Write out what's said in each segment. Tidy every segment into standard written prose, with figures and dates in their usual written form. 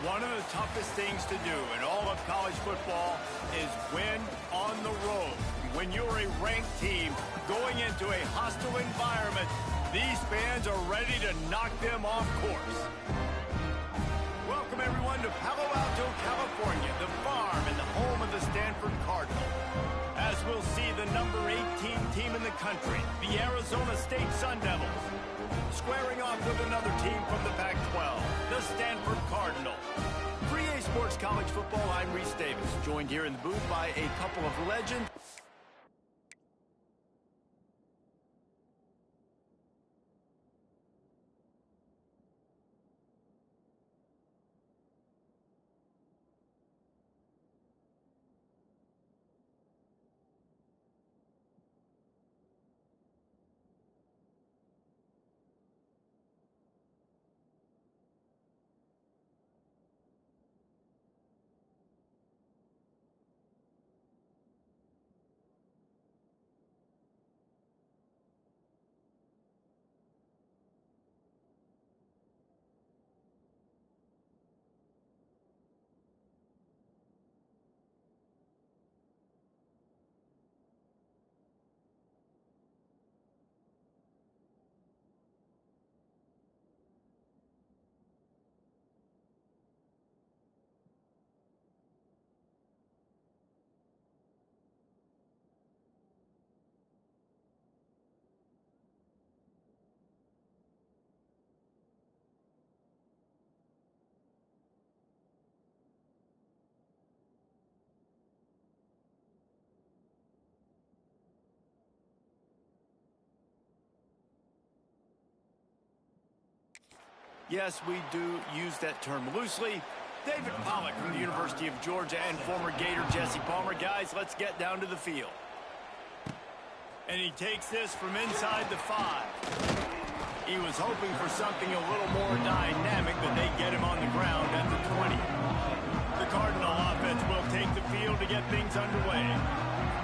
One of the toughest things to do in all of college football is win on the road. When you're a ranked team going into a hostile environment, these fans are ready to knock them off course. Welcome, everyone, to Palo Alto, California, the farm and the home of the Stanford Cardinal. As we'll see the number 18 team in the country, the Arizona State Sun Devils, squaring off with another team from the Pac-12, the Stanford Cardinal. For EA Sports College Football, I'm Reese Davis, joined here in the booth by a couple of legends. Yes, we do use that term loosely. David Pollack from the University of Georgia and former Gator Jesse Palmer. Guys, let's get down to the field. And he takes this from inside the 5. He was hoping for something a little more dynamic, but they get him on the ground at the 20. The Cardinal offense will take the field to get things underway.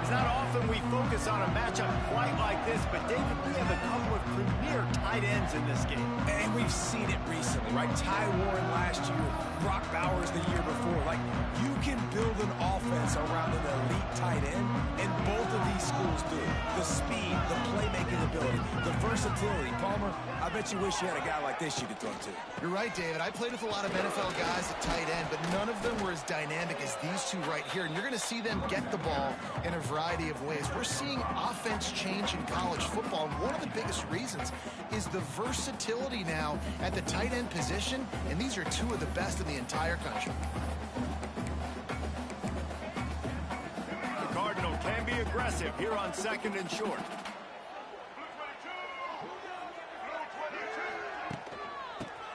It's not often we focus on a matchup quite like this, but David, we have a couple of premier tight ends in this game. And we've seen it recently, right? Ty Warren last year, Brock Bowers the year before. Like, you can build an offense around an elite tight end, and both of these schools do. The speed, the playmaking ability, the versatility. Palmer, I bet you wish you had a guy like this you could throw to. You're right, David. I played with a lot of NFL guys at tight end, but none of them were as dynamic as these two right here. And you're going to see them get the ball in a variety of ways. We're seeing offense change in college football, and one of the biggest reasons is the versatility now at the tight end position, and these are two of the best in the entire country. The Cardinal can be aggressive here on 2nd and short.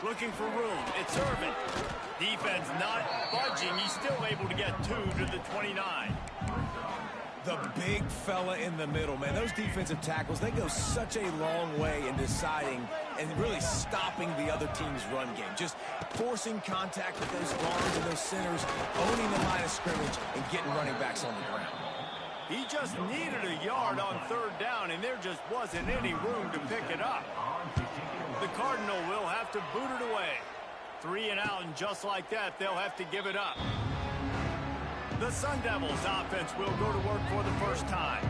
Looking for room. It's Irvin. Defense not budging. He's still able to get 2 to the 29. The big fella in the middle, man. Those defensive tackles, they go such a long way in deciding and really stopping the other team's run game. Just forcing contact with those guards and those centers, owning the line of scrimmage, and getting running backs on the ground. He just needed a yard on 3rd down, and there just wasn't any room to pick it up. The Cardinal will have to boot it away. 3 and out, and just like that, they'll have to give it up. The Sun Devils offense will go to work for the first time.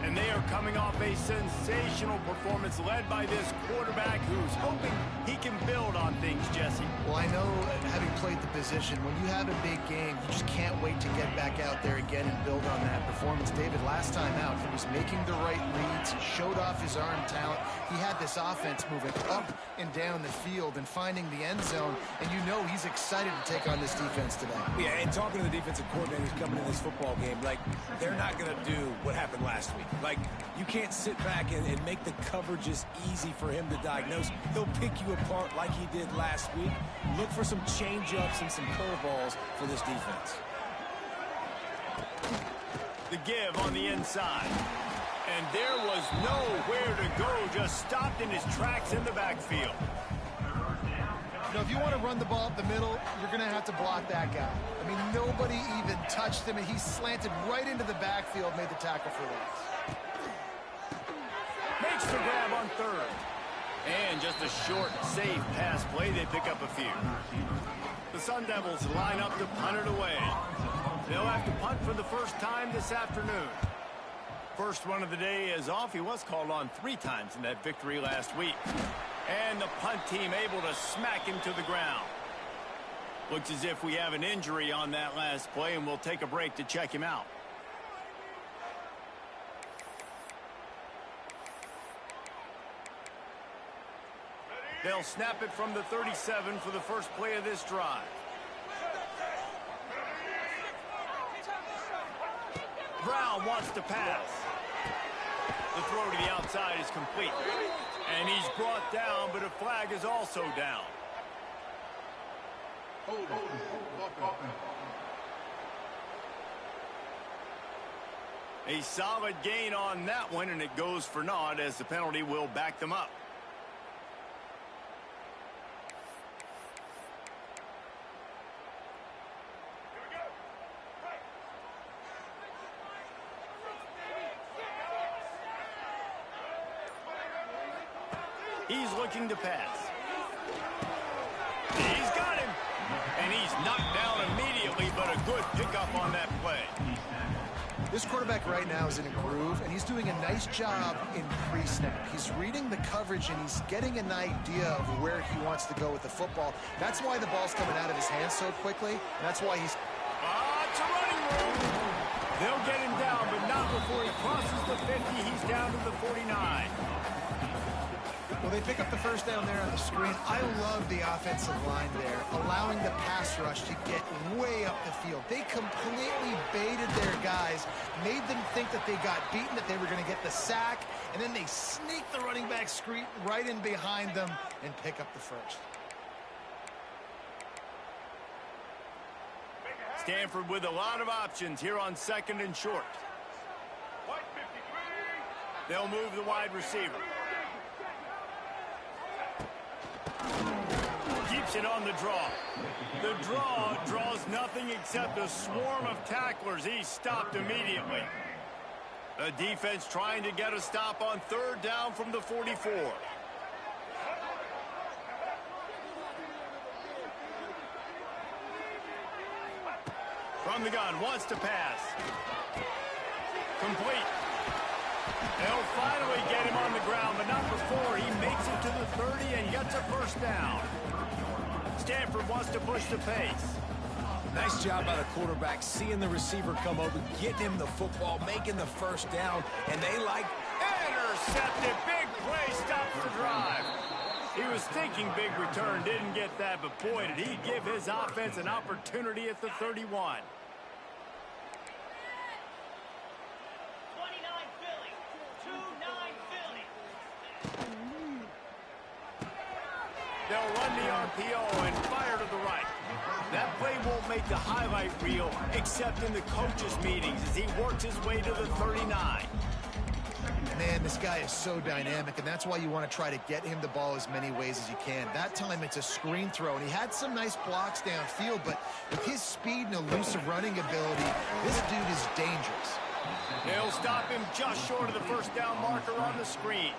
And they are coming off a sensational performance led by this quarterback who's hoping he can build on things, Jesse. Well, I know, having played the position, when you have a big game, you just can't wait to get back out there again and build on that performance. David, last time out, he was making the right reads. He showed off his arm talent. He had this offense moving up and down the field and finding the end zone. And you know he's excited to take on this defense today. Yeah, and talking to the defensive coordinators coming in this football game, like, they're not going to do what happened last week. Like, you can't sit back and make the coverages easy for him to diagnose. He'll pick you apart like he did last week. Look for some change-ups and some curveballs for this defense. The give on the inside. And there was nowhere to go, just stopped in his tracks in the backfield. You know, if you want to run the ball up the middle, you're going to have to block that guy. I mean, nobody even touched him, and he slanted right into the backfield, made the tackle for loss. Makes the grab on 3rd. And just a short, safe pass play. They pick up a few. The Sun Devils line up to punt it away. They'll have to punt for the first time this afternoon. First one of the day is off. He was called on 3 times in that victory last week. And the punt team able to smack him to the ground. Looks as if we have an injury on that last play, and we'll take a break to check him out. They'll snap it from the 37 for the first play of this drive. Brown wants to pass. The throw to the outside is complete. And he's brought down, but a flag is also down. A solid gain on that one, and it goes for naught as the penalty will back them up. He's looking to pass. He's got him. And he's knocked down immediately, but a good pickup on that play. This quarterback right now is in a groove, and he's doing a nice job in pre-snap. He's reading the coverage, and he's getting an idea of where he wants to go with the football. That's why the ball's coming out of his hands so quickly, and that's why he's... It's a running room. They'll get him down, but not before he crosses the 50. He's down to the 49. Well, they pick up the first down there on the screen. I love the offensive line there, allowing the pass rush to get way up the field. They completely baited their guys, made them think that they got beaten, that they were going to get the sack, and then they sneak the running back screen right in behind them and pick up the first. Stanford with a lot of options here on 2nd and short. They'll move the wide receiver. Keeps it on the draw. The draw draws nothing except a swarm of tacklers. He's stopped immediately. The defense trying to get a stop on 3rd down from the 44. From the gun, wants to pass. Complete. They'll finally get him on the ground, but not before he makes it to the 30 and gets a first down. Stanford wants to push the pace. Nice job by the quarterback, seeing the receiver come over, getting him the football, making the first down, and they like... Intercepted. Big play stops the drive. He was thinking big return, didn't get that, but boy, did he give his offense an opportunity at the 31. They'll run the RPO and fire to the right. That play won't make the highlight reel except in the coaches' meetings as he works his way to the 39. Man, this guy is so dynamic, and that's why you want to try to get him the ball as many ways as you can. That time it's a screen throw, and he had some nice blocks downfield, but with his speed and elusive running ability, this dude is dangerous. They'll stop him just short of the first down marker on the screen.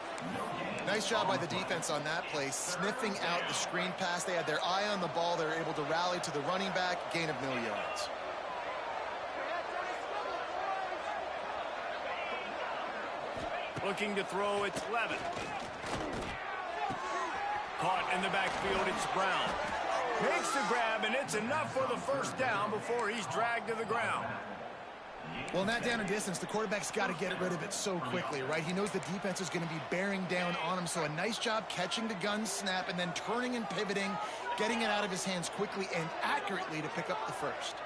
Nice job by the defense on that play, sniffing out the screen pass. They had their eye on the ball. They were able to rally to the running back, gain of no yards. Looking to throw, it's Levin. Caught in the backfield, it's Brown. Makes the grab, and it's enough for the first down before he's dragged to the ground. Well, in that down and distance, the quarterback's got to get rid of it so quickly, right? He knows the defense is going to be bearing down on him, so a nice job catching the gun snap and then turning and pivoting, getting it out of his hands quickly and accurately to pick up the first.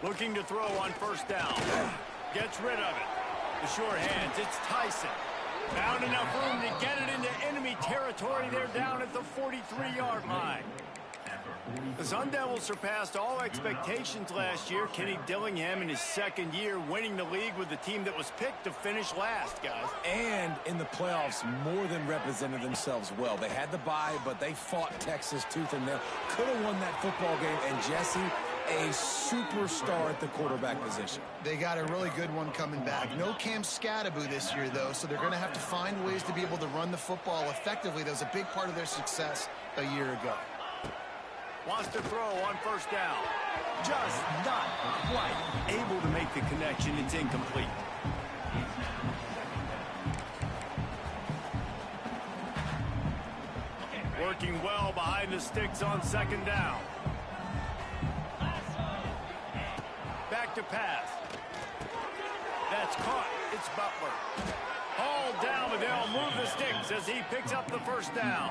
Looking to throw on first down. Gets rid of it. The short hands, it's Tyson. Found enough room to get it into enemy territory. They're down at the 43-yard line. The Sun Devils surpassed all expectations last year. Kenny Dillingham in his 2nd year winning the league with the team that was picked to finish last, guys. And in the playoffs, more than represented themselves well. They had the bye, but they fought Texas tooth and nail. Could have won that football game, and Jesse, a superstar at the quarterback position. They got a really good one coming back. No Cam Scattaboo this year, though, so they're going to have to find ways to be able to run the football effectively. That was a big part of their success a year ago. Wants to throw on first down. Just not quite able to make the connection. It's incomplete. Working well behind the sticks on second down. Back to pass. That's caught. It's Butler. Hauled down, but they'll move the sticks as he picks up the first down.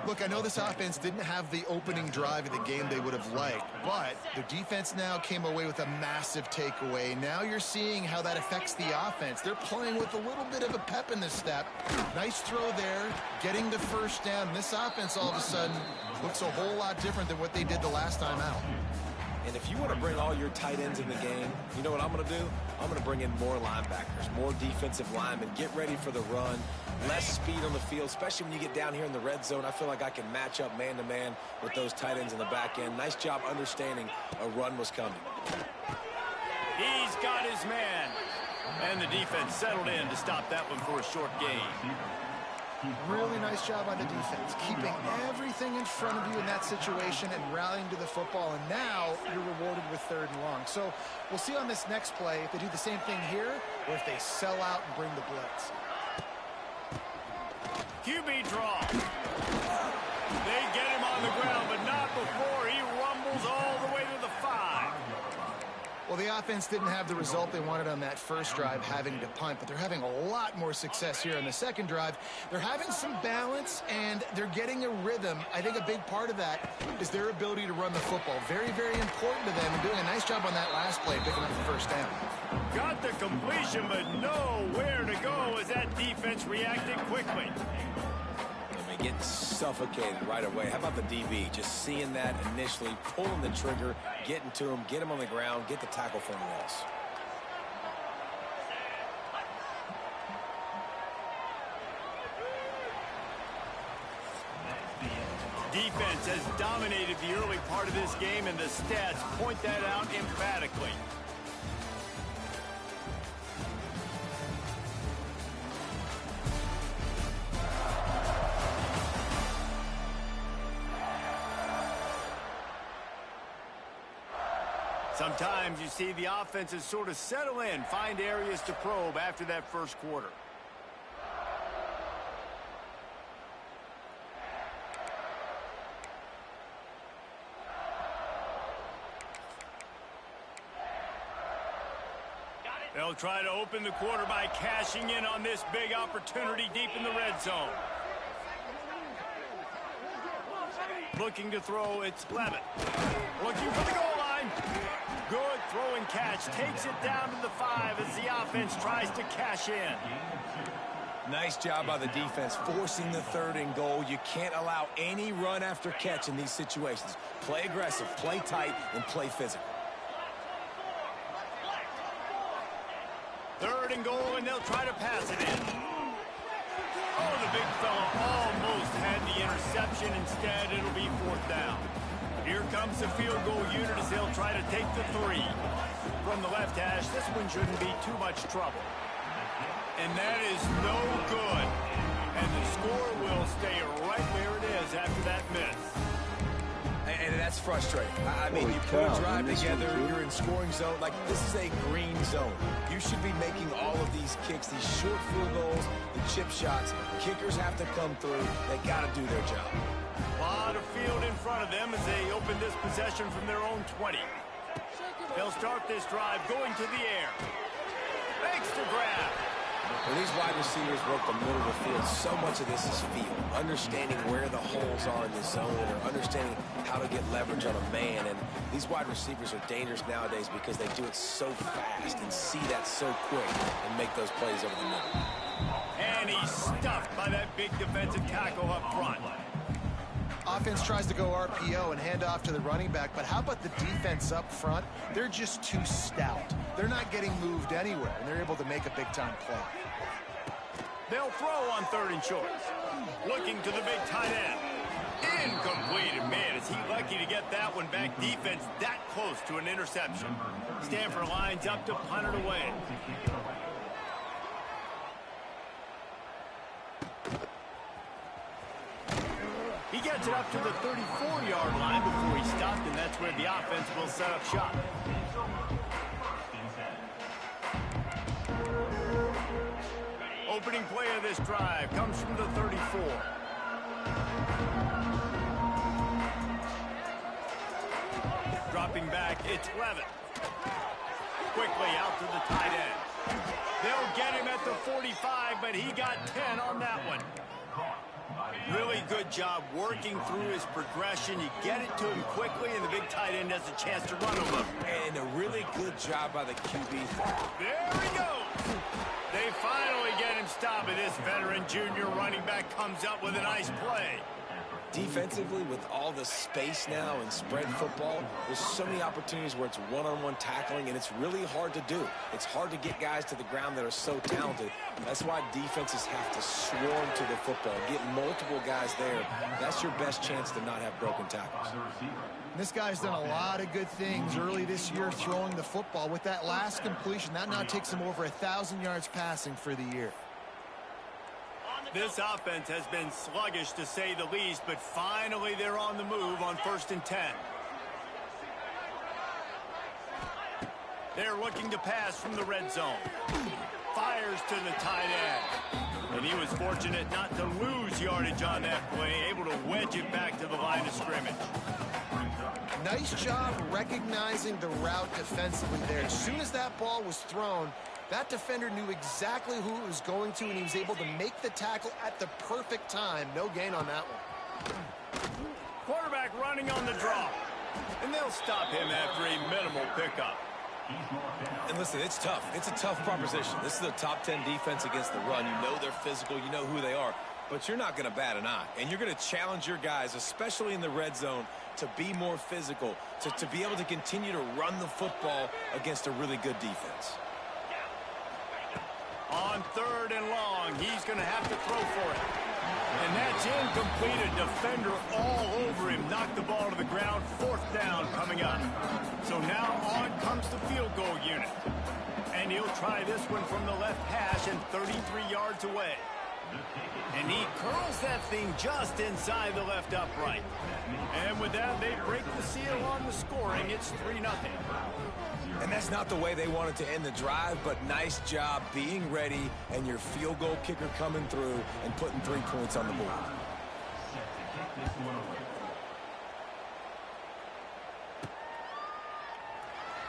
Look, I know this offense didn't have the opening drive of the game they would have liked, but the defense now came away with a massive takeaway. Now you're seeing how that affects the offense. They're playing with a little bit of a pep in the step. Nice throw there, getting the first down. This offense all of a sudden looks a whole lot different than what they did the last time out. And if you want to bring all your tight ends in the game, you know what I'm going to do? I'm going to bring in more linebackers, more defensive linemen, get ready for the run, less speed on the field, especially when you get down here in the red zone. I feel like I can match up man-to-man with those tight ends in the back end. Nice job understanding a run was coming. He's got his man. And the defense settled in to stop that one for a short gain. Really nice job by the defense, keeping everything in front of you in that situation and rallying to the football. And now you're rewarded with 3rd and long. So we'll see on this next play if they do the same thing here or if they sell out and bring the blitz. QB draw. They get him on the ground, but not before he rumbles all the way to the 5. Well, the offense didn't have the result they wanted on that first drive, having to punt, but they're having a lot more success here on the second drive. They're having some balance, and they're getting a rhythm. I think a big part of that is their ability to run the football. Very, very important to them, and doing a nice job on that last play, picking up the first down. Got the completion, but nowhere to go as that defense reacted quickly. Getting suffocated right away. How about the DB? Just seeing that initially, pulling the trigger, getting to him, get him on the ground, get the tackle for anyone else. Defense has dominated the early part of this game, and the stats point that out emphatically. Sometimes you see the offenses sort of settle in, find areas to probe after that first quarter. They'll try to open the quarter by cashing in on this big opportunity deep in the red zone. Looking to throw, it's Levitt. Looking for the goal line. Good throw and catch. Takes it down to the 5 as the offense tries to cash in. Nice job by the defense forcing the 3rd and goal. You can't allow any run after catch in these situations. Play aggressive, play tight, and play physical. 3rd and goal, and they'll try to pass it in. Oh, the big fella almost had the interception. Instead, it'll be 4th down. Here comes the field goal unit as they'll try to take the 3. From the left hash, this one shouldn't be too much trouble. And that is no good. And the score will stay right where it is after that miss. And that's frustrating. I mean, you put a drive together, you're in scoring zone. Like, this is a green zone. You should be making all of these kicks, these short field goals, the chip shots. Kickers have to come through. They got to do their job. A lot of field in front of them as they open this possession from their own 20. They'll start this drive going to the air. Makes the grab. When these wide receivers work the middle of the field, so much of this is feel. Understanding where the holes are in the zone or understanding how to get leverage on a man. And these wide receivers are dangerous nowadays because they do it so fast and see that so quick and make those plays over the middle. And he's stuffed by that big defensive tackle up front. Offense tries to go RPO and hand off to the running back, but how about the defense up front? They're just too stout. They're not getting moved anywhere, and they're able to make a big-time play. They'll throw on 3rd and short. Looking to the big tight end. Incomplete. And man, is he lucky to get that one back. Defense that close to an interception. Stanford lines up to punt it away. He gets gets it up to the 34-yard line before he stopped, and that's where the offense will set up shop. Opening play of this drive comes from the 34. Dropping back, it's Levin. Quickly out to the tight end. They'll get him at the 45, but he got 10 on that one. Really good job working through his progression. You get it to him quickly, and the big tight end has a chance to run him. And a really good job by the QB. There he goes. They finally get him stopped, and this veteran junior running back comes up with a nice play. Defensively, with all the space now and spread football, there's so many opportunities where it's one-on-one tackling, and it's really hard to do. It's hard to get guys to the ground that are so talented. That's why defenses have to swarm to the football, get multiple guys there. That's your best chance to not have broken tackles. This guy's done a lot of good things early this year throwing the football. With that last completion, that now takes him over 1,000 yards passing for the year. This offense has been sluggish, to say the least, but finally they're on the move on 1st and 10. They're looking to pass from the red zone. Fires to the tight end. And he was fortunate not to lose yardage on that play, able to wedge it back to the line of scrimmage. Nice job recognizing the route defensively there. As soon as that ball was thrown, that defender knew exactly who it was going to, and he was able to make the tackle at the perfect time. No gain on that one. Quarterback running on the draw. And they'll stop him after a minimal pickup. And listen, it's tough. It's a tough proposition. This is a top 10 defense against the run. You know they're physical. You know who they are. But you're not going to bat an eye. And you're going to challenge your guys, especially in the red zone, to be more physical, to be able to continue to run the football against a really good defense. On 3rd and long, he's going to have to throw for it. And that's incomplete. A defender all over him. Knocked the ball to the ground. 4th down coming up. So now on comes the field goal unit. And he'll try this one from the left hash and 33 yards away. And he curls that thing just inside the left upright. And with that, they break the seal on the scoring. It's 3-0. And that's not the way they wanted to end the drive, but nice job being ready and your field goal kicker coming through and putting 3 points on the board.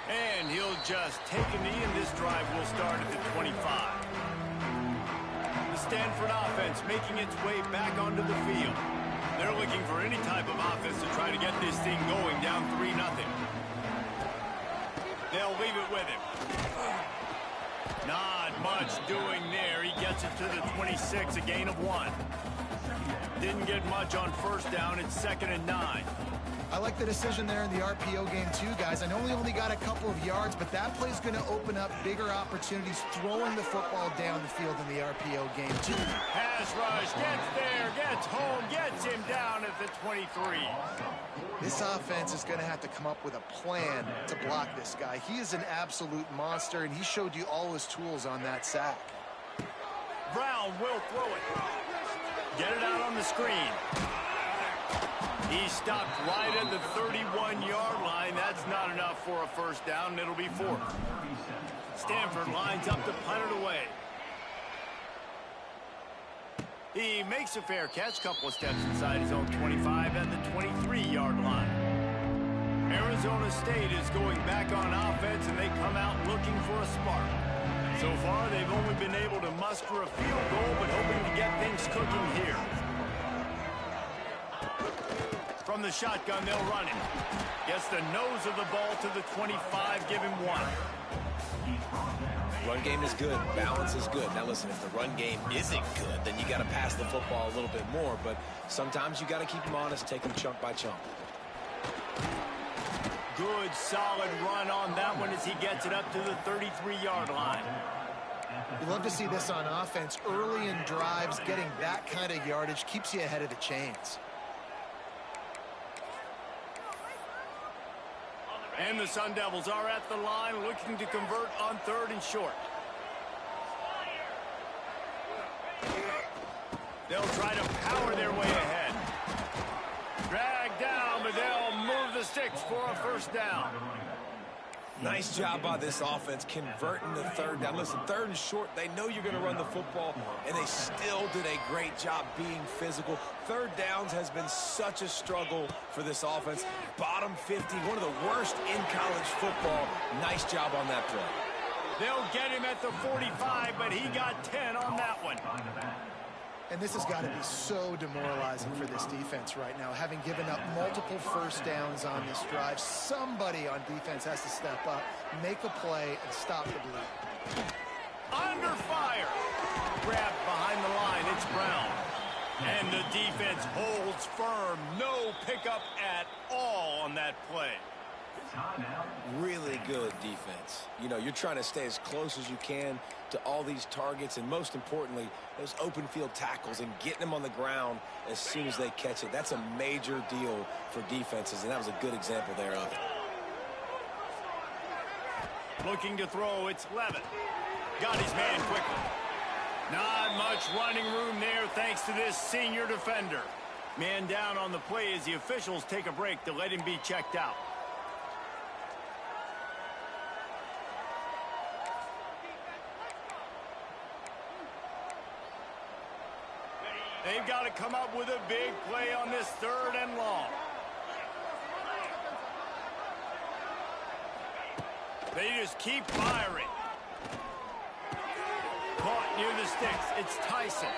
And he'll just take a knee, and this drive will start at the 25. The Stanford offense making its way back onto the field. They're looking for any type of offense to try to get this thing going, down 3-0. They'll leave it with him. Not much doing there. He gets it to the 26, a gain of 1. Didn't get much on 1st down. It's 2nd and 9. I like the decision there in the RPO game too, guys. I know he only got a couple of yards, but that play's going to open up bigger opportunities throwing the football down the field in the RPO game too. Pass rush, gets there, gets home, gets him down at the 23. This offense is going to have to come up with a plan to block this guy. He is an absolute monster, and he showed you all his tools on that sack. Brown will throw it. Get it out on the screen. He stopped right at the 31-yard line. That's not enough for a 1st down, and it'll be 4th. Stanford lines up to punt it away. He makes a fair catch, couple of steps inside his own 25 at the 23-yard line. Arizona State is going back on offense, and they come out looking for a spark. So far, they've only been able to muster a field goal, but hoping to get things cooking here. From the shotgun, they'll run it. Gets the nose of the ball to the 25, give him 1. Run game is good. Balance is good. Now listen, if the run game isn't good, then you got to pass the football a little bit more. But sometimes you got to keep them honest, take them chunk by chunk. Good, solid run on that one as he gets it up to the 33-yard line. You love to see this on offense. Early in drives, getting that kind of yardage keeps you ahead of the chains. And the Sun Devils are at the line looking to convert on 3rd and short. They'll try to power their way ahead. 6 for a first down. Nice job by this offense converting the third down. Listen, third and short, they know you're going to run the football, and they still did a great job being physical. Third downs has been such a struggle for this offense. Bottom 50, one of the worst in college football. Nice job on that play. They'll get him at the 45, but he got 10 on that one. And this has got to be so demoralizing for this defense right now. Having given up multiple first downs on this drive, somebody on defense has to step up, make a play, and stop the bleed. Under fire. Grabbed behind the line. It's Brown. And the defense holds firm. No pickup at all on that play. Really good defense. You know, you're trying to stay as close as you can to all these targets, and most importantly, those open field tackles and getting them on the ground as soon as they catch it. That's a major deal for defenses, and that was a good example there of it. Looking to throw, it's Levitt. Got his man quickly. Not much running room there thanks to this senior defender. Man down on the play as the officials take a break to let him be checked out. They've got to come up with a big play on this third and long. They just keep firing. Caught near the sticks. It's Tyson.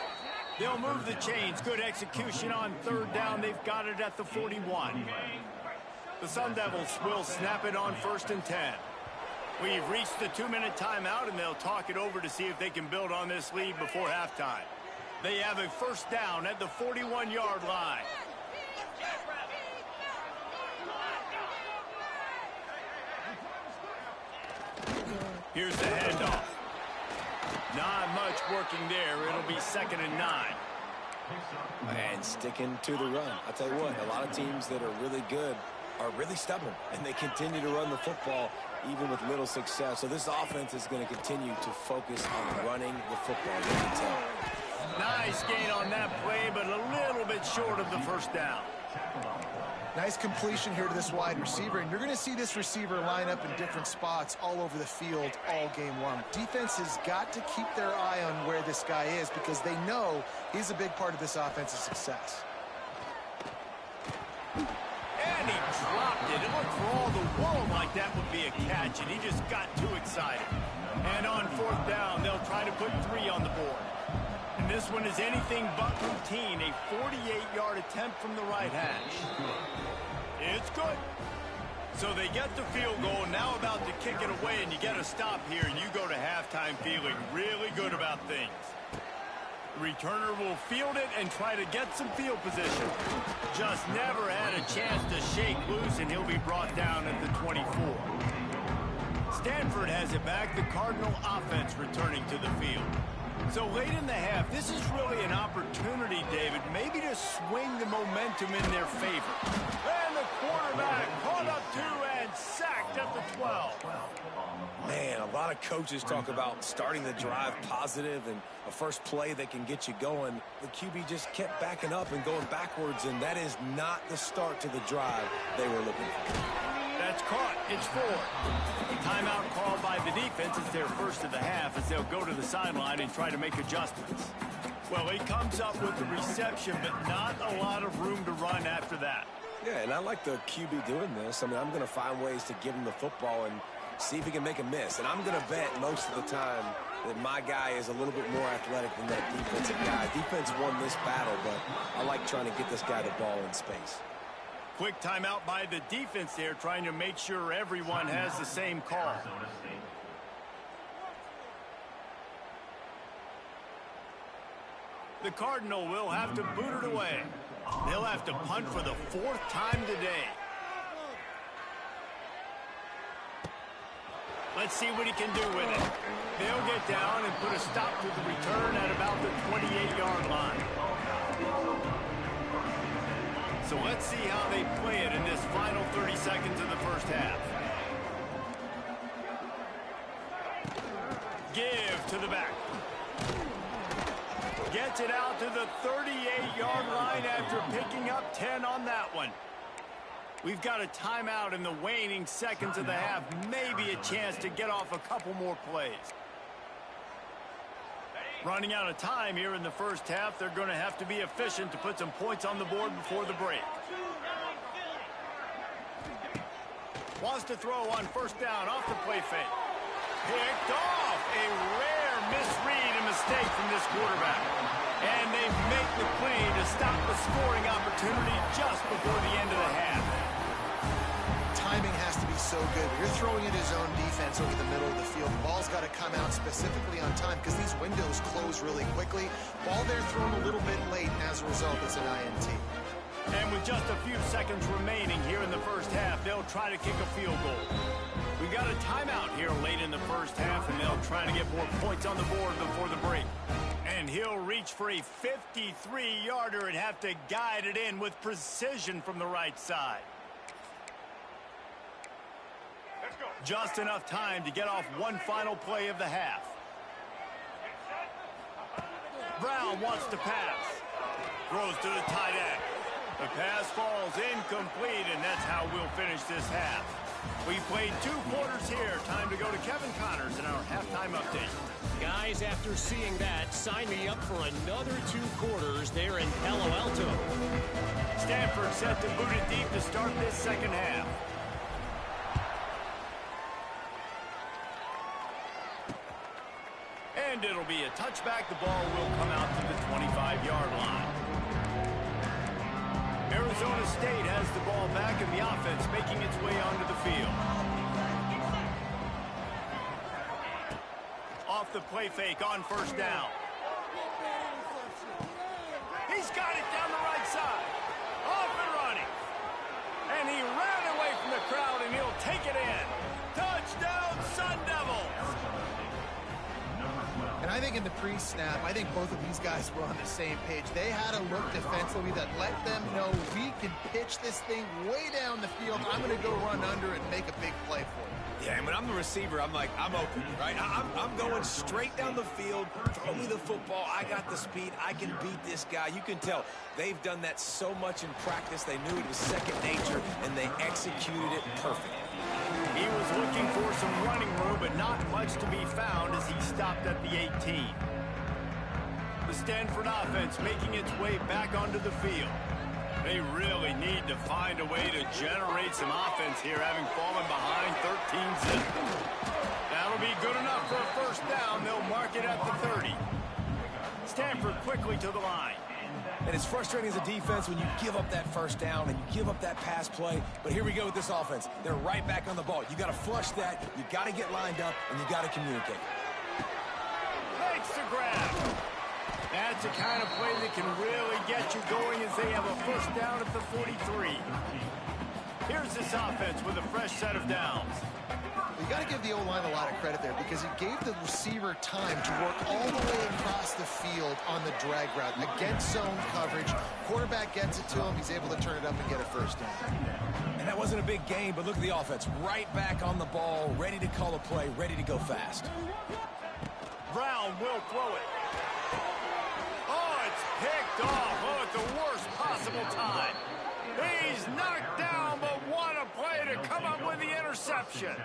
They'll move the chains. Good execution on third down. They've got it at the 41. The Sun Devils will snap it on 1st and 10. We've reached the 2-minute timeout, and they'll talk it over to see if they can build on this lead before halftime. They have a first down at the 41-yard line. Here's the handoff. Not much working there. It'll be 2nd and 9. And sticking to the run. I'll tell you what, a lot of teams that are really good are really stubborn, and they continue to run the football even with little success. So this offense is going to continue to focus on running the football. You can tell. Nice gain on that play, but a little bit short of the first down. Nice completion here to this wide receiver, and you're going to see this receiver line up in different spots all over the field all game long. Defense has got to keep their eye on where this guy is because they know he's a big part of this offense's success. And he dropped it. It looked for all the world like that would be a catch, and he just got too excited. And on 4th down, they'll try to put 3 on the board. And this one is anything but routine. A 48-yard attempt from the right hash. It's good. So they get the field goal, now about to kick it away, and you get a stop here, and you go to halftime feeling really good about things. The returner will field it and try to get some field position. Just never had a chance to shake loose, and he'll be brought down at the 24. Stanford has it back. The Cardinal offense returning to the field. So late in the half, this is really an opportunity, David, maybe to swing the momentum in their favor. And the quarterback caught up 2 and sacked at the 12. Man, a lot of coaches talk about starting the drive positive and a first play that can get you going. The QB just kept backing up and going backwards, and that is not the start to the drive they were looking for. That's caught. It's 4. Timeout called by the defense. It's their first of the half as they'll go to the sideline and try to make adjustments. Well, he comes up with the reception, but not a lot of room to run after that. Yeah, and I like the QB doing this. I mean, I'm going to find ways to give him the football and see if he can make a miss. And I'm going to bet most of the time that my guy is a little bit more athletic than that defensive guy. Defense won this battle, but I like trying to get this guy the ball in space. Quick timeout by the defense there, trying to make sure everyone has the same call. The Cardinal will have to boot it away. They'll have to punt for the 4th time today. Let's see what he can do with it. They'll get down and put a stop to the return at about the 28-yard line. So let's see how they play it in this final 30 seconds of the first half. Give to the back. Gets it out to the 38-yard line after picking up 10 on that one. We've got a timeout in the waning seconds of the half. Maybe a chance to get off a couple more plays. Running out of time here in the first half. They're going to have to be efficient to put some points on the board before the break. Wants to throw on first down off the play fake. Picked off. A rare misread and mistake from this quarterback. And they make the play to stop the scoring opportunity just before the end of the half. Timing has to be so good. You're throwing at his own defense over the middle of the field. The ball's got to come out specifically on time because these windows close really quickly. Ball there thrown a little bit late, and as a result, it's an INT. And with just a few seconds remaining here in the first half, they'll try to kick a field goal. We got a timeout here late in the first half, and they'll try to get more points on the board before the break. And he'll reach for a 53-yarder and have to guide it in with precision from the right side. Just enough time to get off one final play of the half. Brown wants to pass. Throws to the tight end. The pass falls incomplete, and that's how we'll finish this half. We played 2 quarters here. Time to go to Kevin Connors in our halftime update. Guys, after seeing that, sign me up for another 2 quarters there in Palo Alto. Stanford set to boot it deep to start this second half. And it'll be a touchback. The ball will come out to the 25-yard line. Arizona State has the ball back in the offense, making its way onto the field. Off the play fake on first down. He's got it down the right side. Off and running. And he ran away from the crowd, and he'll take it in. Touchdown, Sun Devils! And I think in the pre-snap, I think both of these guys were on the same page. They had a look defensively that let them know we can pitch this thing way down the field. I'm going to go run under and make a big play for you. Yeah, and when I'm the receiver, I'm like, I'm open, right? I'm going straight down the field. Throw me the football. I got the speed. I can beat this guy. You can tell they've done that so much in practice. They knew it was second nature, and they executed it perfectly. He was looking for some running room, but not much to be found as he stopped at the 18. The Stanford offense making its way back onto the field. They really need to find a way to generate some offense here, having fallen behind 13-zip. That'll be good enough for a first down. They'll mark it at the 30. Stanford quickly to the line. And it's frustrating as a defense when you give up that first down and you give up that pass play. But here we go with this offense. They're right back on the ball. You got to flush that. You got to get lined up, and you got to communicate. Makes the grab. That's the kind of play that can really get you going as they have a first down at the 43. Here's this offense with a fresh set of downs. You got to give the O-line a lot of credit there because it gave the receiver time to work all the way across the field on the drag route against zone coverage. Quarterback gets it to him. He's able to turn it up and get a first down. And that wasn't a big gain, but look at the offense. Right back on the ball, ready to call a play, ready to go fast. Brown will throw it. Oh, it's picked off. Oh, at the worst possible time. He's knocked down, but what a play to come up with the interception.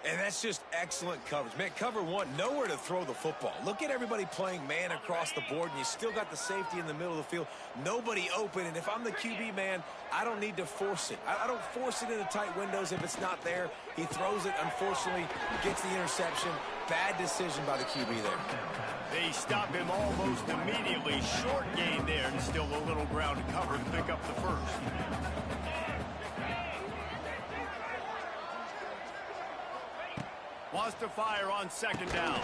And that's just excellent coverage. Man, cover one, nowhere to throw the football. Look at everybody playing man across the board, and you still got the safety in the middle of the field. Nobody open, and if I'm the QB, man, I don't need to force it. I don't force it into tight windows if it's not there. He throws it, unfortunately, gets the interception. Bad decision by the QB there. They stop him almost immediately. Short gain there, and still a little ground to cover to pick up the first. Wants to fire on second down.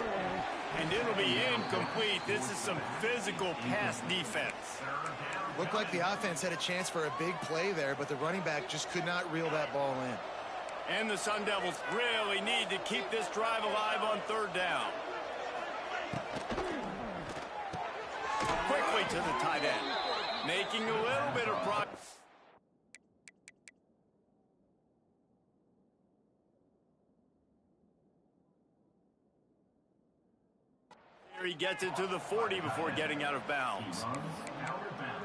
And it'll be incomplete. This is some physical pass defense. Looked like the offense had a chance for a big play there, but the running back just could not reel that ball in. And the Sun Devils really need to keep this drive alive on third down. Quickly to the tight end. Making a little bit of progress. He gets it to the 40 before getting out of bounds.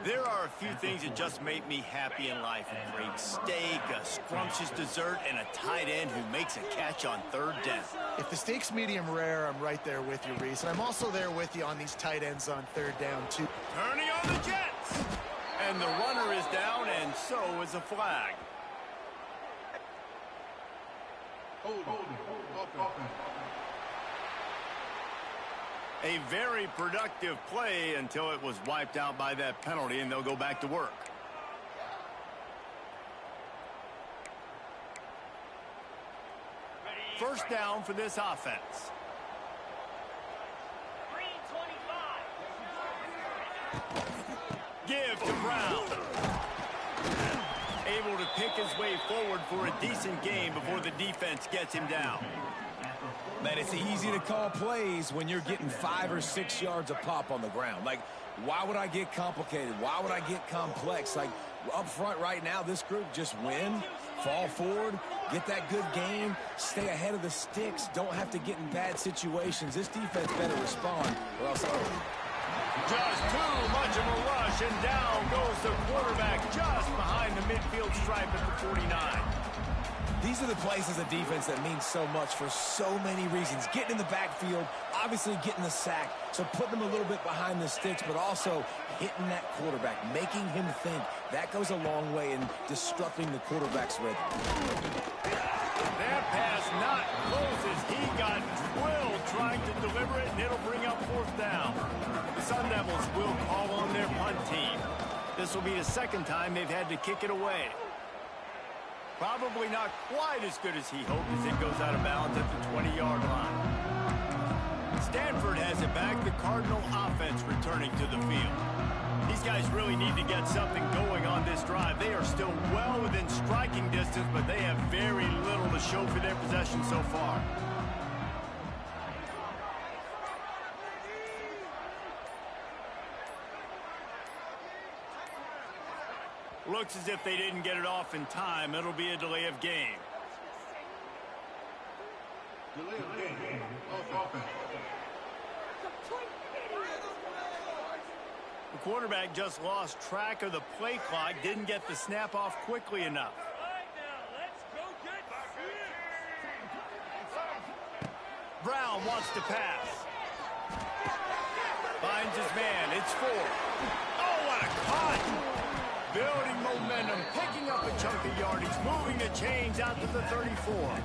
There are a few things that just make me happy in life. A great steak, a scrumptious dessert, and a tight end who makes a catch on third down. If the steak's medium rare, I'm right there with you, Reese. And I'm also there with you on these tight ends on third down, too. Turning on the Jets. And the runner is down, and so is a flag. A very productive play until it was wiped out by that penalty, and they'll go back to work. First down for this offense. Give to Brown. Able to pick his way forward for a decent game before the defense gets him down. Man, it's easy to call plays when you're getting 5 or 6 yards a pop on the ground. Like, why would I get complicated? Why would I get complex? Like, up front right now, this group just win, fall forward, get that good game, stay ahead of the sticks, don't have to get in bad situations. This defense better respond, or else just too much of a rush, and down goes the quarterback just behind the midfield stripe at the 49. These are the plays as a defense that mean so much for so many reasons. Getting in the backfield, obviously getting the sack, so putting them a little bit behind the sticks, but also hitting that quarterback, making him think. That goes a long way in disrupting the quarterback's rhythm. That pass not close as he got drilled trying to deliver it, and it'll bring up fourth down. The Sun Devils will call on their punt team. This will be the second time they've had to kick it away. Probably not quite as good as he hoped as it goes out of bounds at the 20-yard line. Stanford has it back. The Cardinal offense returning to the field. These guys really need to get something going on this drive. They are still well within striking distance, but they have very little to show for their possession so far. Looks as if they didn't get it off in time. It'll be a delay of game. Delay of game. The quarterback just lost track of the play clock. Didn't get the snap off quickly enough. Brown wants to pass. Finds his man. It's 4. Oh, what a cut! Building momentum, picking up a chunk of yardage, moving the chains out to the 34.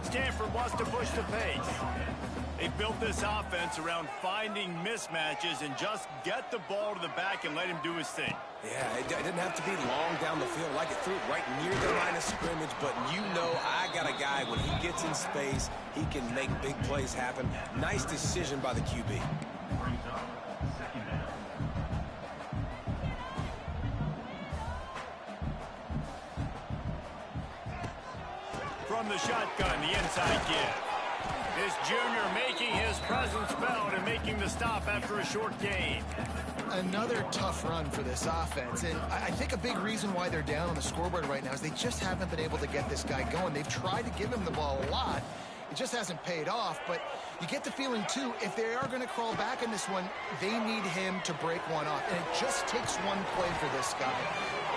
Stanford wants to push the pace. They built this offense around finding mismatches and just get the ball to the back and let him do his thing. Yeah, it didn't have to be long down the field. Like it threw it right near the line of scrimmage, but you know I got a guy, when he gets in space, he can make big plays happen. Nice decision by the QB. From the shotgun, the inside give. This junior making his presence felt and making the stop after a short gain. Another tough run for this offense, and I think a big reason why they're down on the scoreboard right now is they just haven't been able to get this guy going. They've tried to give him the ball a lot. It just hasn't paid off, but you get the feeling, too, if they are going to crawl back in this one, they need him to break one off, and it just takes one play for this guy.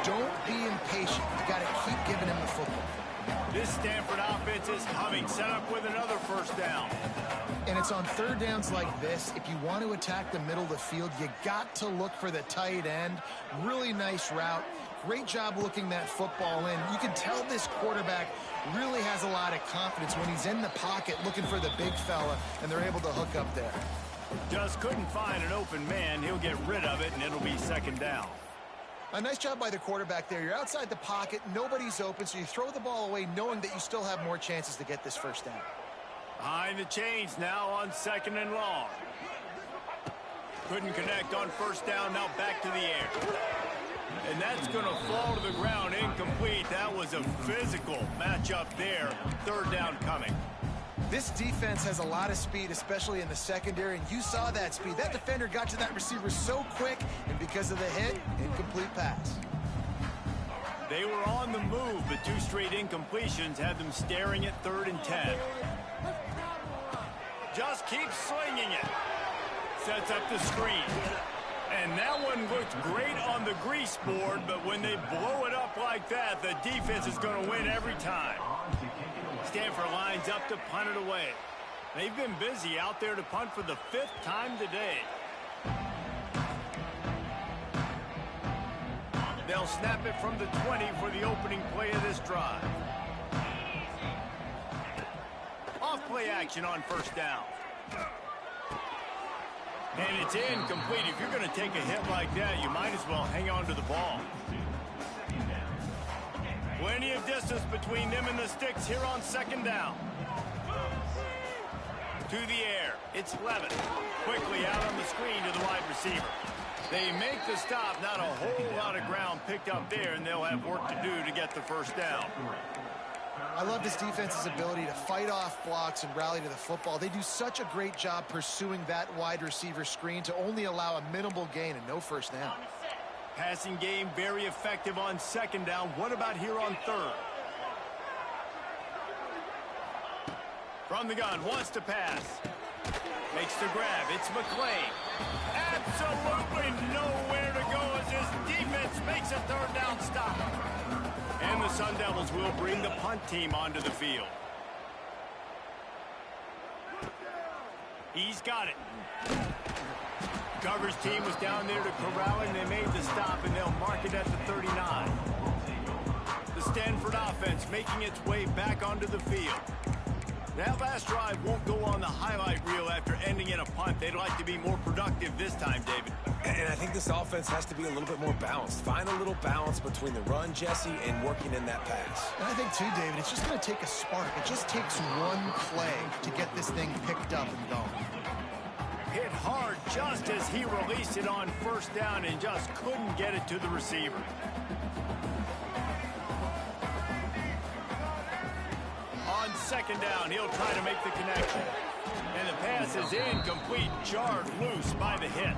Don't be impatient. You got to keep giving him the football. This Stanford offense is humming, set up with another first down. And it's on third downs like this. If you want to attack the middle of the field, you got to look for the tight end. Really nice route. Great job looking that football in. You can tell this quarterback really has a lot of confidence when he's in the pocket looking for the big fella, and they're able to hook up there. Just couldn't find an open man. He'll get rid of it, and it'll be second down. A nice job by the quarterback there. You're outside the pocket, nobody's open, so you throw the ball away knowing that you still have more chances to get this first down. Behind the chains now on second and long. Couldn't connect on first down, now back to the air. And that's going to fall to the ground, incomplete. That was a physical matchup there. Third down coming. This defense has a lot of speed, especially in the secondary, and you saw that speed. That defender got to that receiver so quick, and because of the hit, incomplete pass. They were on the move, but 2 straight incompletions had them staring at 3rd and 10. Just keeps slinging it. Sets up the screen. And that one looked great on the grease board, but when they blow it up like that, the defense is going to win every time. Stanford lines up to punt it away. They've been busy out there to punt for the 5th time today. They'll snap it from the 20 for the opening play of this drive. Off-play action on first down. And it's incomplete. If you're going to take a hit like that, you might as well hang on to the ball. Plenty of distance between them and the sticks here on second down. To the air. It's Levin. Quickly out on the screen to the wide receiver. They make the stop. Not a whole lot of ground picked up there, and they'll have work to do to get the first down. I love this defense's ability to fight off blocks and rally to the football. They do such a great job pursuing that wide receiver screen to only allow a minimal gain and no first down. Passing game very effective on second down. What about here on third? From the gun, wants to pass. Makes the grab. It's McClain. Absolutely nowhere to go as his defense makes a third down stop. And the Sun Devils will bring the punt team onto the field. He's got it. Coverage team was down there to corral him. They made the stop, and they'll mark it at the 39. The Stanford offense making its way back onto the field. That last drive won't go on the highlight reel after ending in a punt. They'd like to be more productive this time, David. And I think this offense has to be a little bit more balanced. Find a little balance between the run, Jesse, and working in that pass. And I think, too, David, it's just going to take a spark. It just takes one play to get this thing picked up and going. Hit hard just as he released it on first down and just couldn't get it to the receiver. On second down, he'll try to make the connection. And the pass is incomplete, jarred loose by the hit.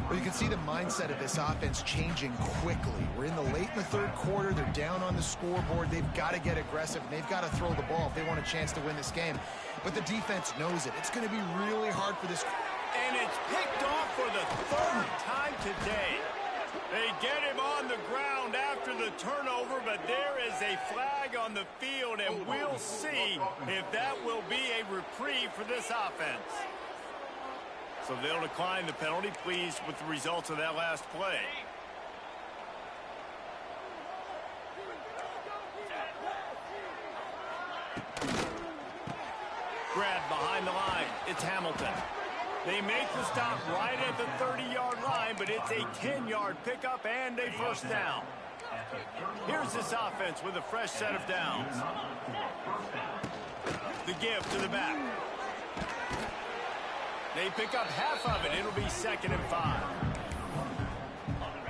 Well, you can see the mindset of this offense changing quickly. We're in the late in the third quarter. They're down on the scoreboard. They've got to get aggressive, and they've got to throw the ball if they want a chance to win this game. But the defense knows it. It's going to be really hard for this. And it's picked off for the 3rd time today. They get him on the ground after the turnover, but there is a flag on the field, and we'll see if that will be a reprieve for this offense. So they'll decline the penalty, pleased with the results of that last play. Grab behind the line. It's Hamilton. They make the stop right at the 30-yard line, but it's a 10-yard pickup and a first down. Here's this offense with a fresh set of downs. The give to the back. They pick up half of it. It'll be 2nd and 5.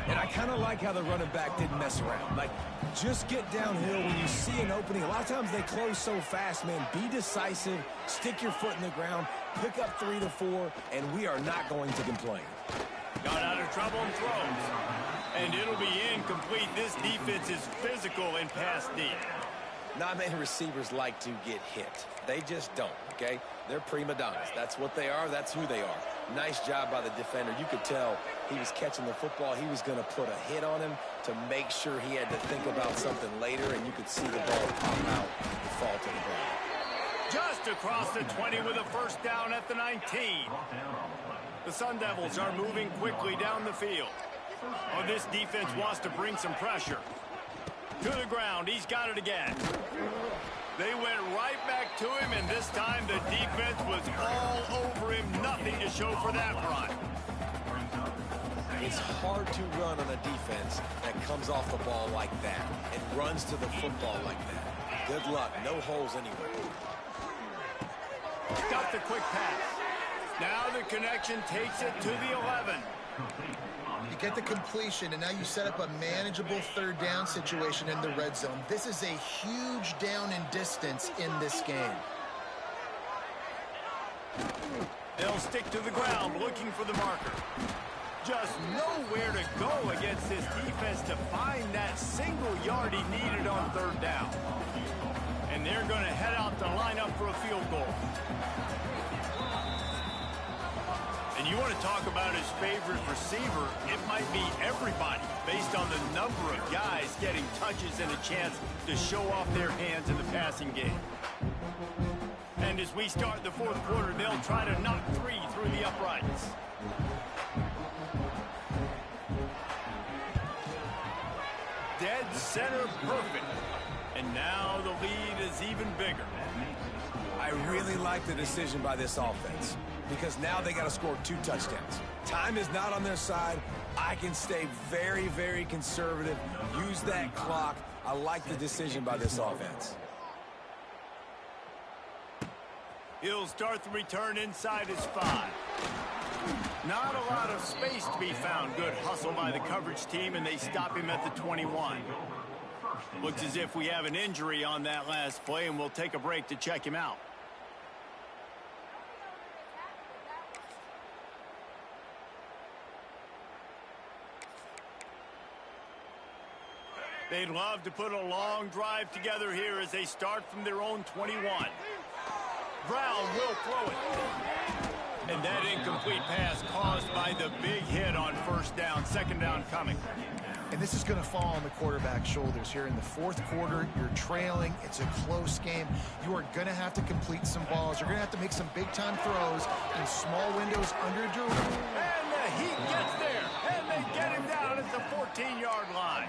And I kind of like how the running back didn't mess around. Like, just get downhill when you see an opening. A lot of times they close so fast, man. Be decisive, stick your foot in the ground, pick up 3 to 4, and we are not going to complain. Got out of trouble and throws. And it'll be incomplete. This defense is physical and pass deep. Not many receivers like to get hit. They just don't, okay? They're prima donnas. That's what they are. That's who they are. Nice job by the defender. You could tell he was catching the football. He was going to put a hit on him to make sure he had to think about something later, and you could see the ball pop out and fall to the ground. Just across the 20 with a first down at the 19. The Sun Devils are moving quickly down the field. Oh, this defense wants to bring some pressure. To the ground. He's got it again. They went right back to him, and this time the defense was all over him. Nothing to show for that run. It's hard to run on a defense that comes off the ball like that and runs to the football like that. Good luck. No holes anywhere. Got the quick pass. Now the connection takes it to the 11. You get the completion, and now you set up a manageable third down situation in the red zone. This is a huge down in distance in this game. They'll stick to the ground looking for the marker. Just nowhere to go against this defense to find that single yard he needed on third down. And they're going to head out to line up for a field goal. And you want to talk about his favorite receiver, it might be everybody based on the number of guys getting touches and a chance to show off their hands in the passing game. And as we start the fourth quarter, they'll try to knock three through the uprights. Dead center perfect. And now the lead is even bigger. I really like the decision by this offense because now they got to score 2 touchdowns. Time is not on their side. I can stay very, very conservative. Use that clock. I like the decision by this offense. He'll start the return inside his 5. Not a lot of space to be found. Good hustle by the coverage team, and they stop him at the 21. Looks as if we have an injury on that last play, and we'll take a break to check him out. They'd love to put a long drive together here as they start from their own 21. Brown will throw it. And that incomplete pass caused by the big hit on first down. Second down coming. And this is going to fall on the quarterback's shoulders here in the fourth quarter. You're trailing. It's a close game. You are going to have to complete some balls. You're going to have to make some big-time throws in small windows under duress. And the heat gets there. And they get him down at the 14-yard line.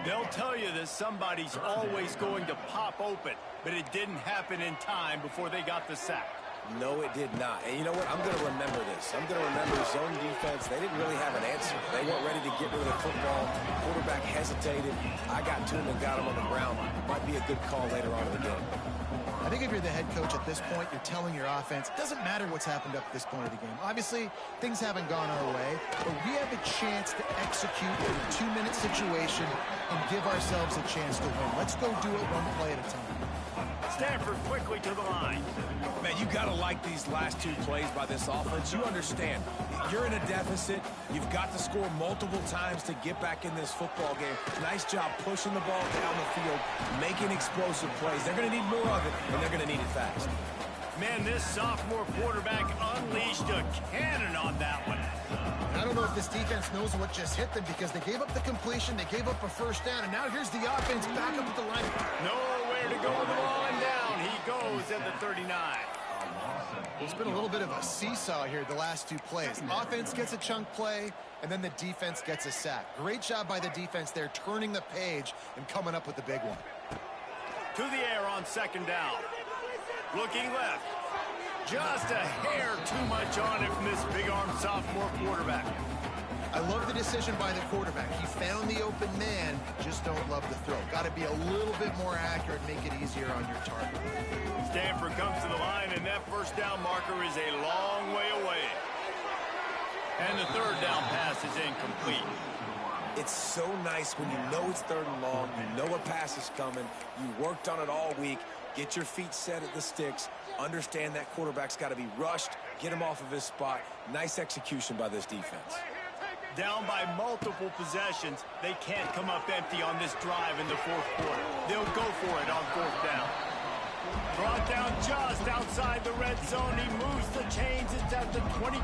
They'll tell you that somebody's always going to pop open, but it didn't happen in time before they got the sack. No, it did not. And you know what? I'm going to remember this. I'm going to remember zone defense. They didn't really have an answer. They weren't ready to get rid of the football. Quarterback hesitated. I got to him and got him on the ground. Might be a good call later on in the game. I think if you're the head coach at this point, you're telling your offense, it doesn't matter what's happened up to this point of the game. Obviously, things haven't gone our way, but we have a chance to execute in a 2-minute situation and give ourselves a chance to win. Let's go do it one play at a time. Stanford quickly to the line. Man, you got to like these last 2 plays by this offense. You understand, you're in a deficit. You've got to score multiple times to get back in this football game. Nice job pushing the ball down the field, making explosive plays. They're going to need more of it, and they're going to need it fast. Man, this sophomore quarterback unleashed a cannon on that one. I don't know if this defense knows what just hit them because they gave up the completion, they gave up a first down, and now here's the offense back up at the line. Nowhere to go with the ball, and down he goes at the 39. It's been a little bit of a seesaw here the last 2 plays. Offense gets a chunk play, and then the defense gets a sack. Great job by the defense there, turning the page and coming up with the big one. To the air on second down. Looking left. Just a hair too much on it from this big-arm sophomore quarterback. I love the decision by the quarterback. He found the open man, just don't love the throw. Got to be a little bit more accurate, make it easier on your target. Stanford comes to the line, and that first down marker is a long way away. And the third down pass is incomplete. It's so nice when you know it's 3rd and long, you know a pass is coming, you worked on it all week, get your feet set at the sticks, understand that quarterback's got to be rushed, get him off of his spot. Nice execution by this defense. Down by multiple possessions, they can't come up empty on this drive in the fourth quarter. They'll go for it on 4th down. Brought down just outside the red zone. He moves the chains. It's at the 22.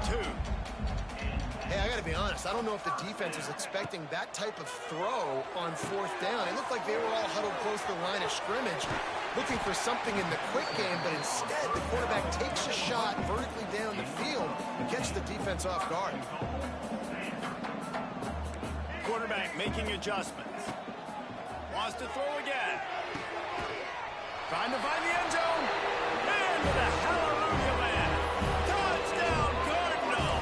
Hey, I got to be honest. I don't know if the defense was expecting that type of throw on 4th down. It looked like they were all huddled close to the line of scrimmage, looking for something in the quick game, but instead the quarterback takes a shot vertically down the field and gets the defense off guard. Quarterback making adjustments. Wants to throw again. Trying to find the end zone. Into the hallelujah land. Touchdown, Cardinal.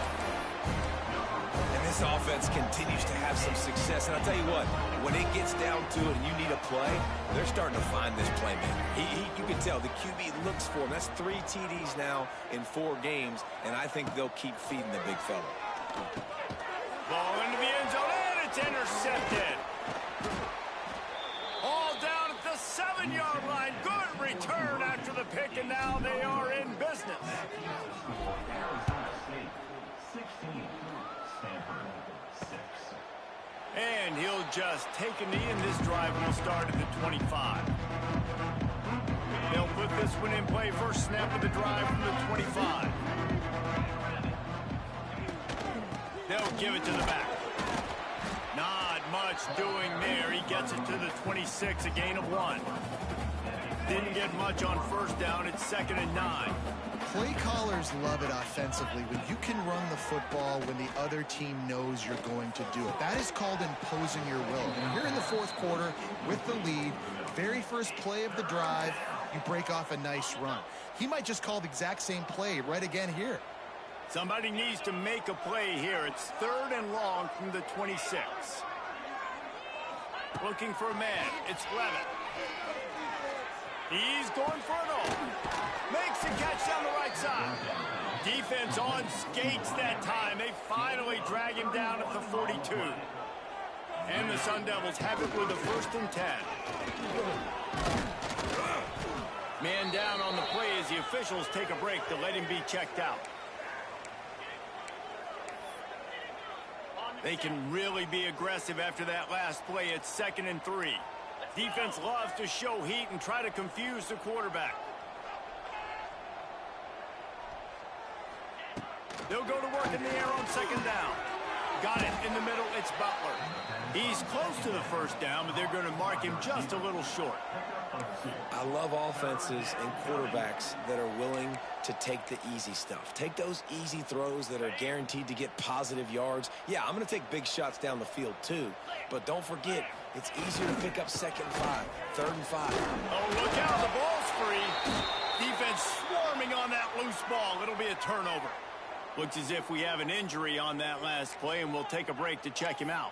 And this offense continues to have some success. And I'll tell you what, when it gets down to it and you need a play, they're starting to find this playmaker. You can tell the QB looks for him. That's 3 TDs now in 4 games, and I think they'll keep feeding the big fella. Ball into the end zone, and it's intercepted. All down at the 7-yard line. Good return after the pick, and now they are in business. And he'll just take a knee, and this drive will start at the 25. They'll put this one in play. First snap of the drive from the 25. Give it to the back. Not much doing there. He gets it to the 26, a gain of 1. Didn't get much on first down. It's 2nd and 9. Play callers love it offensively when you can run the football when the other team knows you're going to do it. That is called imposing your will. And here in the 4th quarter with the lead, very first play of the drive, you break off a nice run. He might just call the exact same play right again here. Somebody needs to make a play here. It's 3rd and long from the 26. Looking for a man. It's Levitt. He's going for it all. Makes the catch down the right side. Defense on skates that time. They finally drag him down at the 42. And the Sun Devils have it with a 1st and 10. Man down on the play as the officials take a break to let him be checked out. They can really be aggressive after that last play. It's 2nd and 3. Defense loves to show heat and try to confuse the quarterback. They'll go to work in the air on 2nd down. Got it in the middle. It's Butler. He's close to the 1st down, but they're going to mark him just a little short. I love offenses and quarterbacks that are willing to take the easy stuff. Take those easy throws that are guaranteed to get positive yards. Yeah, I'm going to take big shots down the field too. But don't forget, it's easier to pick up 2nd and 5, 3rd and 5. Oh, look out. The ball's free. Defense swarming on that loose ball. It'll be a turnover. Looks as if we have an injury on that last play, and we'll take a break to check him out.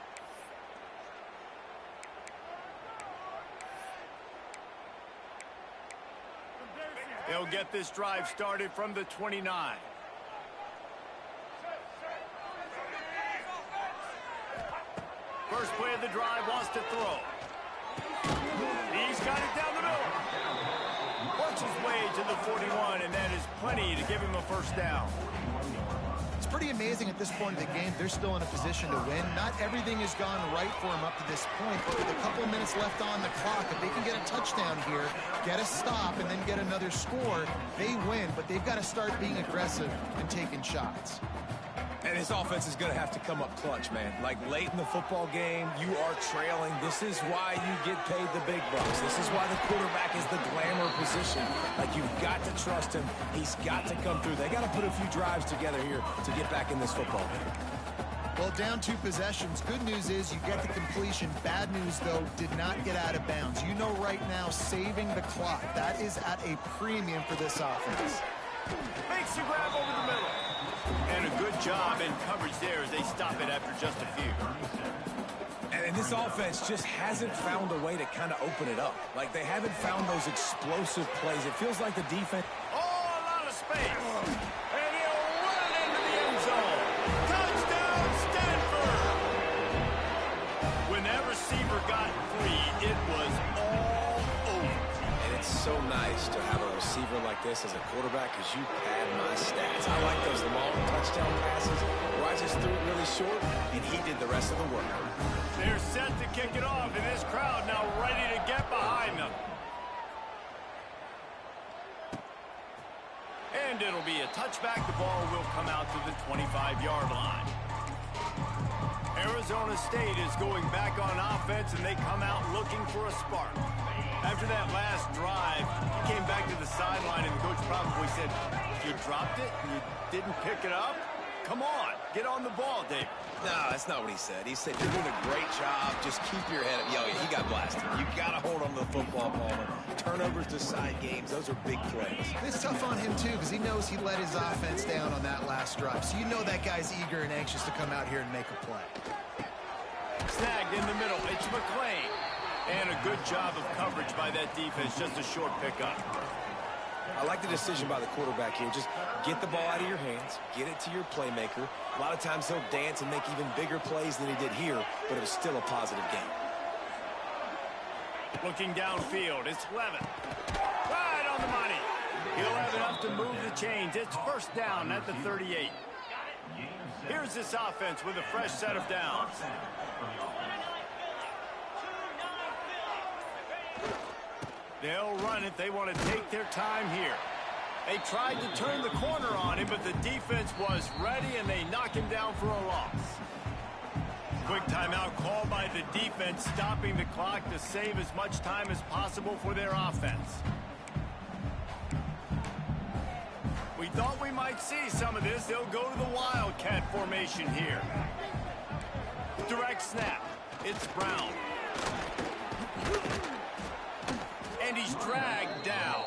They'll get this drive started from the 29. First play of the drive, wants to throw. He's got it down the middle. Works his way to the 41, and that is plenty to give him a 1st down. It's pretty amazing at this point of the game. They're still in a position to win. Not everything has gone right for them up to this point, but with a couple of minutes left on the clock, if they can get a touchdown here, get a stop, and then get another score, they win. But they've got to start being aggressive and taking shots. And his offense is going to have to come up clutch, man. Like late in the football game, you are trailing. This is why you get paid the big bucks. This is why the quarterback is the glamour position. Like, you've got to trust him. He's got to come through. They got to put a few drives together here to get back in this football game. Well, down 2 possessions. Good news is you get the completion. Bad news, though, did not get out of bounds. You know right now, saving the clock. That is at a premium for this offense. Makes the grab over the middle. And a good job in coverage there as they stop it after just a few. And this offense just hasn't found a way to kind of open it up. Like, they haven't found those explosive plays. It feels like the defense... Oh, a lot of space. And he'll run into the end zone. Touchdown, Stanford. When that receiver got free, it was all over. And it's so nice to have a receiver like this as a quarterback because you pad my stats. I like those long touchdown passes where I just threw it really short and he did the rest of the work. They're set to kick it off, and this crowd now ready to get behind them. And it'll be a touchback. The ball will come out to the 25-yard line. Arizona State is going back on offense, and they come out looking for a spark. After that last drive, he came back to the sideline, and the coach probably said, "You dropped it and you didn't pick it up? Come on, get on the ball, Dave." No, that's not what he said. He said, "You're doing a great job. Just keep your head up." Yo, he got blasted. You got to hold on to the football, Palmer. Turnovers decide games. Those are big plays. It's tough on him, too, because he knows he let his offense down on that last drive. So you know that guy's eager and anxious to come out here and make a play. Snagged in the middle. It's McClain. And a good job of coverage by that defense. Just a short pickup. I like the decision by the quarterback here. Just get the ball out of your hands. Get it to your playmaker. A lot of times he'll dance and make even bigger plays than he did here, but it was still a positive game. Looking downfield, it's Levitt. Right on the money. He'll have enough to move the chains. It's 1st down at the 38. Here's this offense with a fresh set of downs. They'll run it. They want to take their time here. They tried to turn the corner on him, but the defense was ready, and they knock him down for a loss. Quick timeout called by the defense, stopping the clock to save as much time as possible for their offense. We thought we might see some of this. They'll go to the Wildcat formation here. Direct snap. It's Brown. And he's dragged down.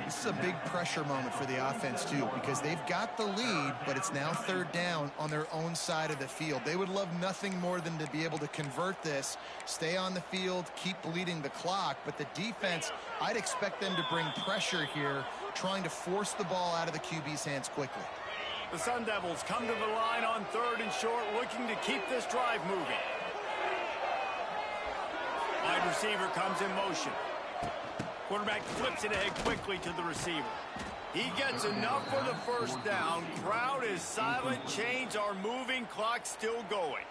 This is a big pressure moment for the offense, too, because they've got the lead, but it's now third down on their own side of the field. They would love nothing more than to be able to convert this, stay on the field, keep bleeding the clock. But the defense, I'd expect them to bring pressure here, trying to force the ball out of the QB's hands quickly. The Sun Devils come to the line on 3rd and short, looking to keep this drive moving. Wide receiver comes in motion. Quarterback flips it ahead quickly to the receiver. He gets enough for the first down. Crowd is silent. Chains are moving. Clock still going.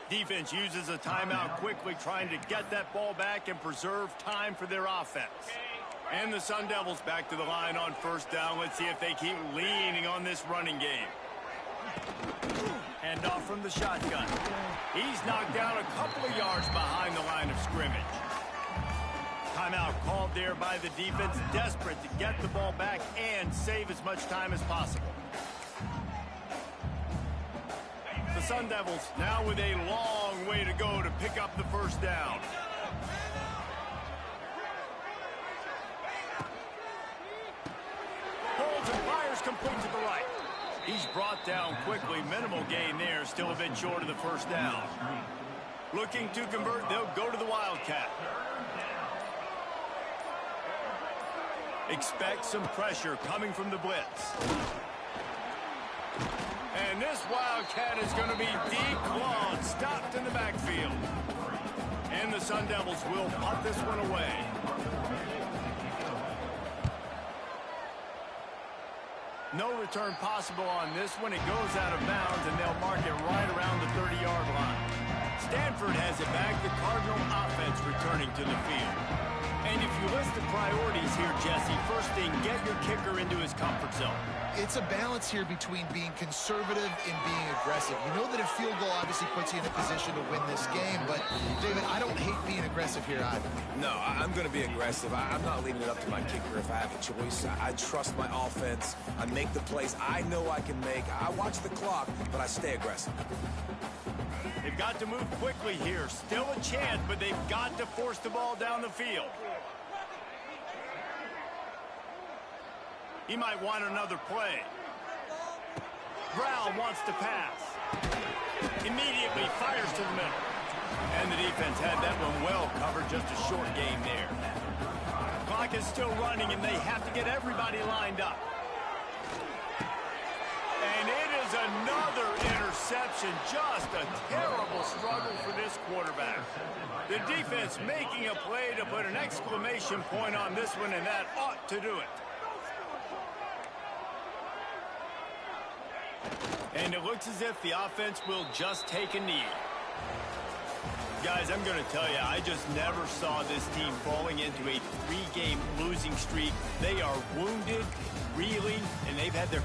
Defense uses a timeout quickly, trying to get that ball back and preserve time for their offense. And the Sun Devils back to the line on 1st down. Let's see if they keep leaning on this running game. Hand off from the shotgun. He's knocked down a couple of yards behind the line of scrimmage. Timeout called there by the defense, desperate to get the ball back and save as much time as possible. The Sun Devils now with a long way to go to pick up the first down. Holds and fires complete to the right. He's brought down quickly. Minimal gain there, still a bit short of the first down. Looking to convert, they'll go to the Wildcat. Expect some pressure coming from the blitz. And this Wildcat is going to be declawed, stopped in the backfield. And the Sun Devils will punt this one away. No return possible on this one. It goes out of bounds, and they'll mark it right around the 30-yard line. Stanford has it back. The Cardinal offense returning to the field. And if you list the priorities here, Jesse, first thing, get your kicker into his comfort zone. It's a balance here between being conservative and being aggressive. You know that a field goal obviously puts you in a position to win this game, but, David, I don't hate being aggressive here either. No, I'm going to be aggressive. I'm not leaving it up to my kicker if I have a choice. I trust my offense. I make the plays I know I can make. I watch the clock, but I stay aggressive. They've got to move quickly here. Still a chance, but they've got to force the ball down the field. He might want another play. Brown wants to pass. Immediately fires to the middle. And the defense had that one well covered, just a short game there. Clock is still running, and they have to get everybody lined up. And it is another interception. Just a terrible struggle for this quarterback. The defense making a play to put an exclamation point on this one, and that ought to do it. And it looks as if the offense will just take a knee. Guys, I'm going to tell you, I just never saw this team falling into a 3-game losing streak. They are wounded, reeling, and they've had their